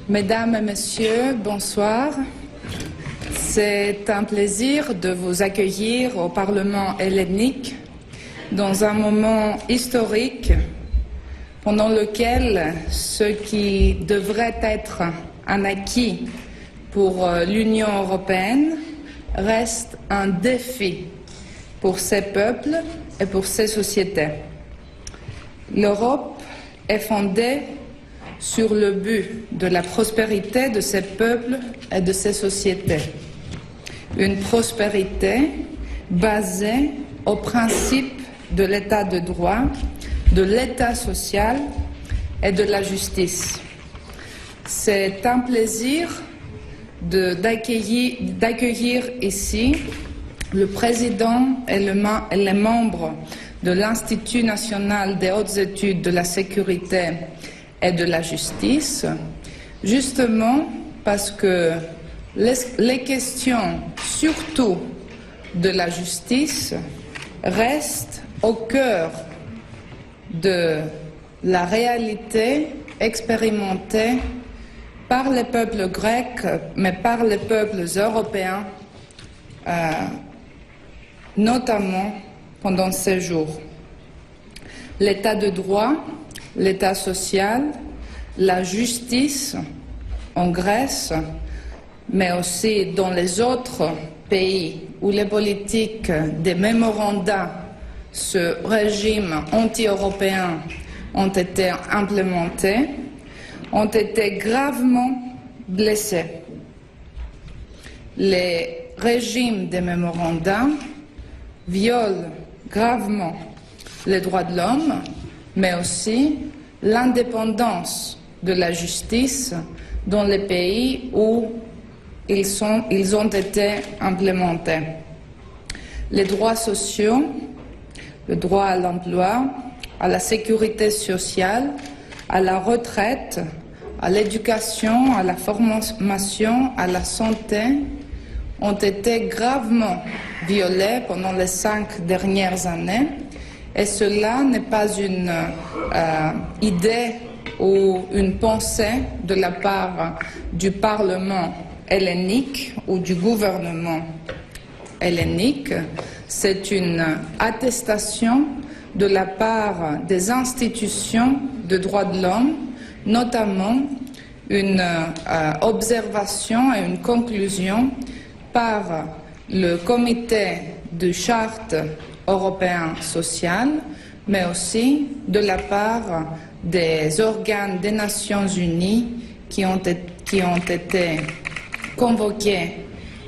Mesdames et messieurs, bonsoir. C'est un plaisir de vous accueillir au Parlement hellénique dans un moment historique pendant lequel ce qui devrait être un acquis pour l'Union européenne reste un défi pour ses peuples et pour ses sociétés. L'Europe est fondée sur le but de la prospérité de ses peuples et de ses sociétés. Une prospérité basée au principe de l'état de droit, de l'état social et de la justice. C'est un plaisir d'accueillir ici le président et les membres de l'Institut national des hautes études de la sécurité et de la justice, justement parce que les questions, surtout de la justice, restent au cœur de la réalité expérimentée par les peuples grecs, mais par les peuples européens, notamment pendant ces jours. L'état de droit, l'état social, la justice en Grèce, mais aussi dans les autres pays où les politiques des mémorandums, ce régime anti-européen ont été implémentés, ont été gravement blessés. Les régimes des mémorandums violent gravement les droits de l'homme, mais aussi l'indépendance de la justice dans les pays où ils ont été implémentés. Les droits sociaux, le droit à l'emploi, à la sécurité sociale, à la retraite, à l'éducation, à la formation, à la santé, ont été gravement violés pendant les 5 dernières années. Et cela n'est pas une idée ou une pensée de la part du Parlement hellénique ou du gouvernement hellénique. C'est une attestation de la part des institutions de droits de l'homme, notamment une observation et une conclusion par le comité de charte européen social, mais aussi de la part des organes des Nations Unies qui ont été convoqués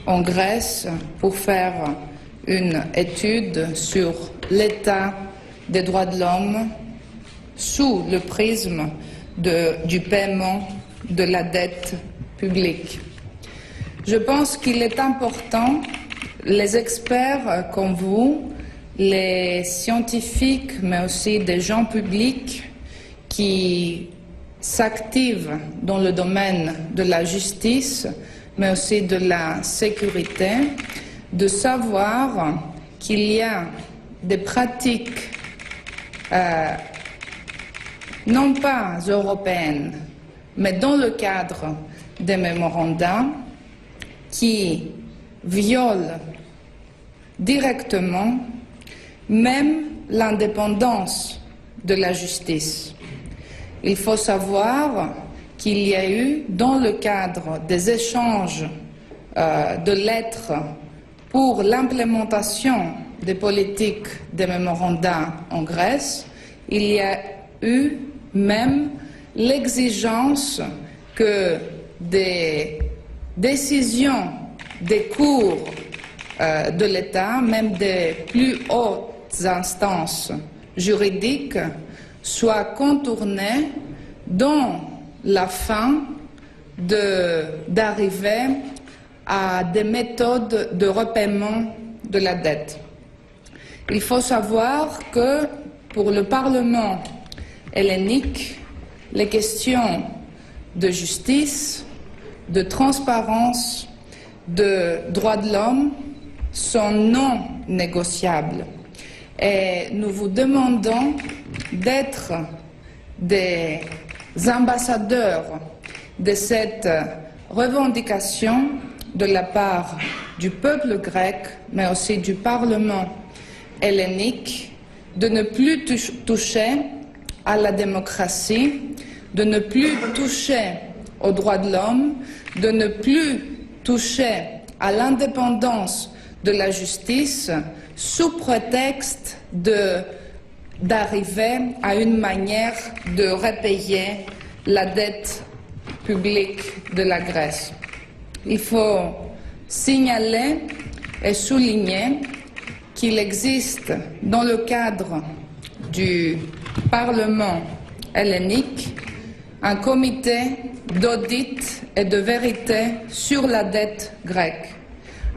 en Grèce pour faire une étude sur l'état des droits de l'homme sous le prisme du paiement de la dette publique. Je pense qu'il est important, les experts comme vous, les scientifiques, mais aussi des gens publics qui s'activent dans le domaine de la justice, mais aussi de la sécurité, de savoir qu'il y a des pratiques non pas européennes, mais dans le cadre des mémorandums qui violent directement même l'indépendance de la justice. Il faut savoir qu'il y a eu, dans le cadre des échanges de lettres pour l'implémentation des politiques des mémorandums en Grèce, il y a eu même l'exigence que des décisions des cours de l'État, même des plus hautes instances juridiques, soient contournées dans la fin d'arriver à des méthodes de repaiement de la dette. Il faut savoir que pour le Parlement hellénique, les questions de justice, de transparence, de droits de l'homme sont non négociables. Et nous vous demandons d'être des ambassadeurs de cette revendication de la part du peuple grec, mais aussi du Parlement hellénique, de ne plus toucher à la démocratie, de ne plus toucher aux droits de l'homme, de ne plus toucher à l'indépendance de la justice sous prétexte d'arriver à une manière de repayer la dette publique de la Grèce. Il faut signaler et souligner qu'il existe dans le cadre du Parlement hellénique un comité d'audit et de vérité sur la dette grecque.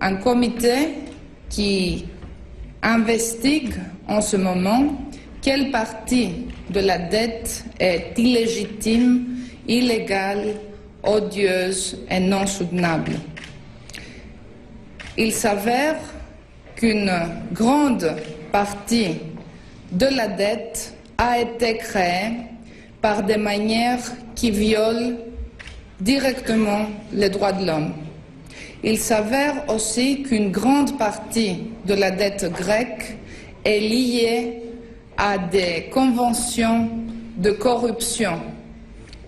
Un comité qui investigue en ce moment quelle partie de la dette est illégitime, illégale, odieuse et non soutenable. Il s'avère qu'une grande partie de la dette a été créée par des manières qui violent directement les droits de l'homme. Il s'avère aussi qu'une grande partie de la dette grecque est liée à des conventions de corruption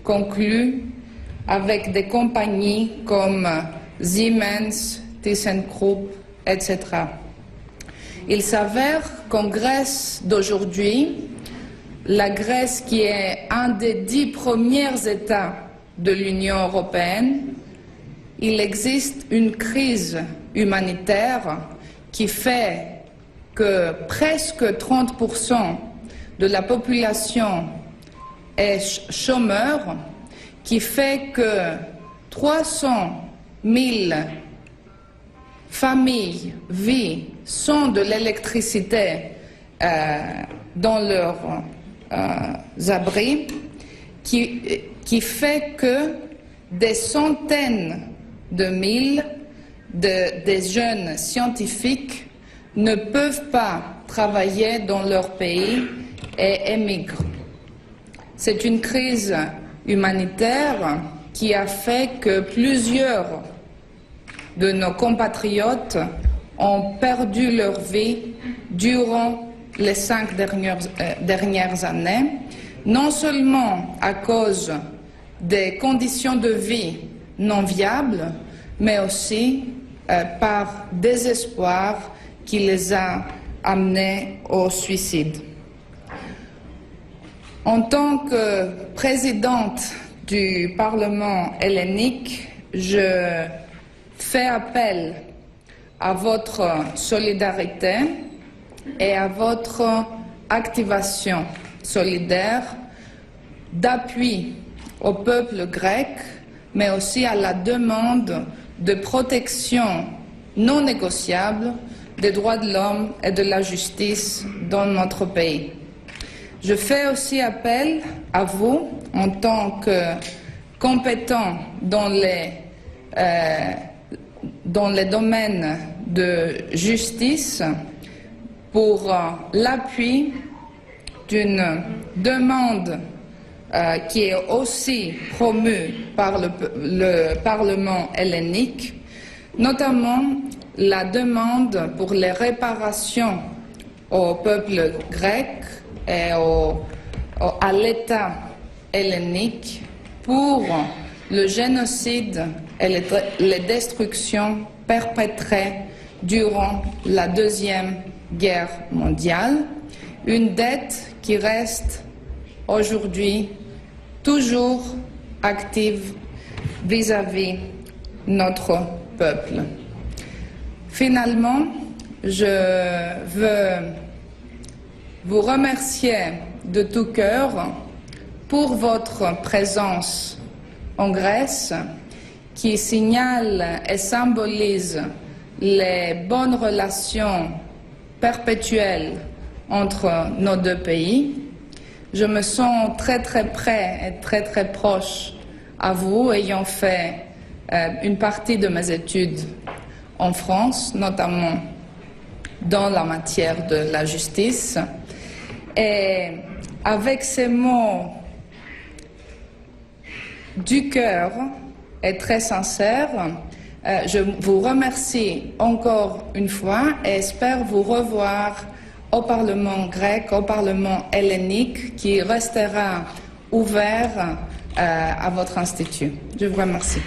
conclues avec des compagnies comme Siemens, ThyssenKrupp, etc. Il s'avère qu'en Grèce d'aujourd'hui, la Grèce qui est un des 10 premiers États de l'Union européenne, il existe une crise humanitaire qui fait que presque 30% de la population est chômeur, qui fait que 300 000 familles vivent sans de l'électricité dans leurs abris, qui fait que des centaines de mille des jeunes scientifiques ne peuvent pas travailler dans leur pays et émigrent. C'est une crise humanitaire qui a fait que plusieurs de nos compatriotes ont perdu leur vie durant les 5 dernières années, non seulement à cause des conditions de vie non viables, mais aussi par désespoir qui les a amenés au suicide. En tant que présidente du Parlement hellénique, je fais appel à votre solidarité et à votre activation solidaire d'appui au peuple grec, mais aussi à la demande de protection non négociable des droits de l'homme et de la justice dans notre pays. Je fais aussi appel à vous en tant que compétents dans les domaines de justice pour l'appui d'une demande qui est aussi promue par le Parlement hellénique, notamment la demande pour les réparations au peuple grec et à l'État hellénique pour le génocide et les destructions perpétrées durant la Deuxième Guerre mondiale, une dette qui reste aujourd'hui toujours active vis-à-vis notre peuple. Finalement, je veux vous remercier de tout cœur pour votre présence en Grèce, qui signale et symbolise les bonnes relations perpétuelles entre nos deux pays. Je me sens très très près et très très proche à vous, ayant fait une partie de mes études en France, notamment dans la matière de la justice. Et avec ces mots du cœur et très sincère. Je vous remercie encore une fois et espère vous revoir au Parlement grec, au Parlement hellénique, qui restera ouvert à votre institut. Je vous remercie.